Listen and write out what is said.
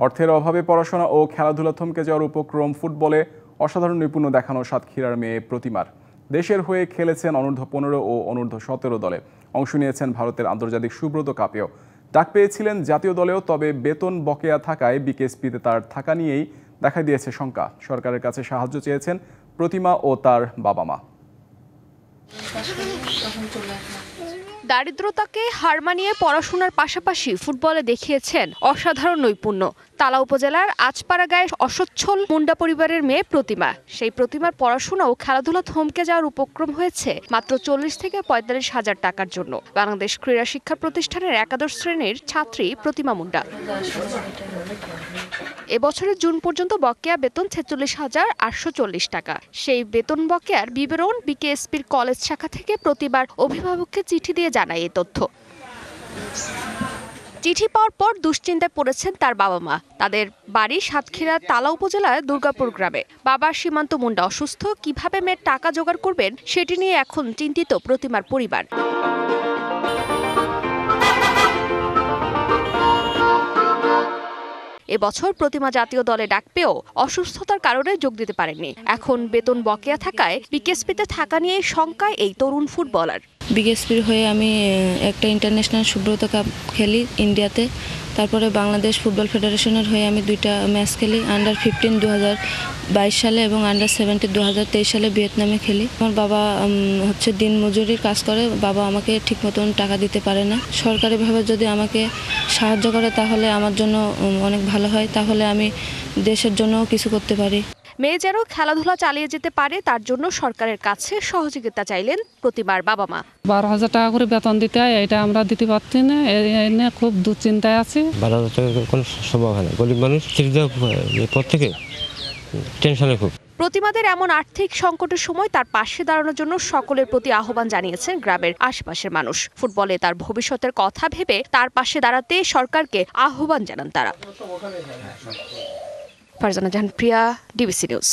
অর্থের অভাবে পড়াশোনা ও খেলাধুলা থমকে যাওয়ার উপক্রম ফুটবলে অসাধারণ নৈপুণ্য দেখানো সাতক্ষীরার মেয়ে প্রতিমার। দেশের হয়ে খেলেছেন অনূর্ধ্ব-15 ও অনূর্ধ্ব-17 দলে, অংশ নিয়েছেন ভারতের আন্তর্জাতিক সুব্রত কাপেও। ডাক পেয়েছিলেন জাতীয় দলেও, তবে বেতন বকেয়া থাকায় বিকেএসপিতে তার থাকা নিয়েই দেখা দিয়েছে শঙ্কা। সরকারের কাছে সাহায্য চেয়েছেন প্রতিমা ও তার বাবা মা। দারিদ্রতাকে হার মানিয়ে পড়াশোনার পাশাপাশি ফুটবলে দেখিয়েছেন অসাধারণ নৈপুণ্য। তালা উপজেলার আজপাড়া গায়ে অসচ্ছল মুন্ডা পরিবারের মেয়ে প্রতিমা। সেই প্রতিমার পড়াশোনা ও খেলাধুলা থমকে যাওয়ার উপক্রম হয়েছে মাত্র 40 থেকে 45 হাজার টাকার জন্য। বাংলাদেশ ক্রীড়া শিক্ষা প্রতিষ্ঠানের একাদশ শ্রেণীর ছাত্রী প্রতিমা মুন্ডা। এবছরের জুন পর্যন্ত বকেয়া বেতন 46,840 টাকা। সেই বেতন বকেয়ার বিবরণ বিকেএসপির কলেজ শাখা থেকে প্রতিবার অভিভাবককে চিঠি দিয়ে জানায় এই তথ্য। চিঠি পাওয়ার পর দুশ্চিন্তায় পড়েছেন তার বাবা মা। তাদের বাড়ি সাতক্ষীরা তালা উপজেলার দুর্গাপুর গ্রামে। বাবা সীমান্ত মুন্ডা অসুস্থ, কিভাবে মেয়ের টাকা জোগাড় করবেন সেটি নিয়ে এখন চিন্তিত প্রতিমার পরিবার। এবছর প্রতিমা জাতীয় দলে ডাক পেয়েও অসুস্থতার কারণে যোগ দিতে পারেননি। এখন বেতন বকেয়া থাকায় বিকেএসপিতে থাকা নিয়ে শঙ্কায় এই তরুণ ফুটবলার। বিকেএসপির হয়ে আমি একটা ইন্টারন্যাশনাল সুব্রত কাপ খেলি ইন্ডিয়াতে। তারপরে বাংলাদেশ ফুটবল ফেডারেশনের হয়ে আমি 2টা ম্যাচ খেলি, আন্ডার 15 2022 সালে এবং আন্ডার 17 2023 সালে ভিয়েতনামে খেলি। আমার বাবা হচ্ছে দিন মজুরির কাজ করে, বাবা আমাকে ঠিক মতন টাকা দিতে পারে না। সরকারিভাবে যদি আমাকে সাহায্য করে তাহলে আমার জন্য অনেক ভালো হয়, তাহলে আমি দেশের জন্যও কিছু করতে পারি। মেয়ে যেন খেলাধুলা চালিয়ে যেতে পারে তার জন্য সরকারের কাছে সহযোগিতা চাইলেন প্রতিমার বাবা মা। 12,000 টাকা করে বেতন দিতে হয়, এটা আমরা দিতে পারছি না, এই নিয়ে খুব দুশ্চিন্তায় আছি। 12,000 টাকা কোনো সম্ভব হয় না, গরিব মানুষ পর থেকে টেনশনে খুব। প্রতিমাদের এমন আর্থিক সংকটের সময় তার পাশে দাঁড়ানোর জন্য সকলের প্রতি আহ্বান জানিয়েছেন গ্রামের আশেপাশের মানুষ। ফুটবলে তার ভবিষ্যতের কথা ভেবে তার পাশে দাঁড়াতে সরকারকে আহ্বান জানান তারা। ফারজানা জাহান প্রিয়া, ডিবিসি নিউজ।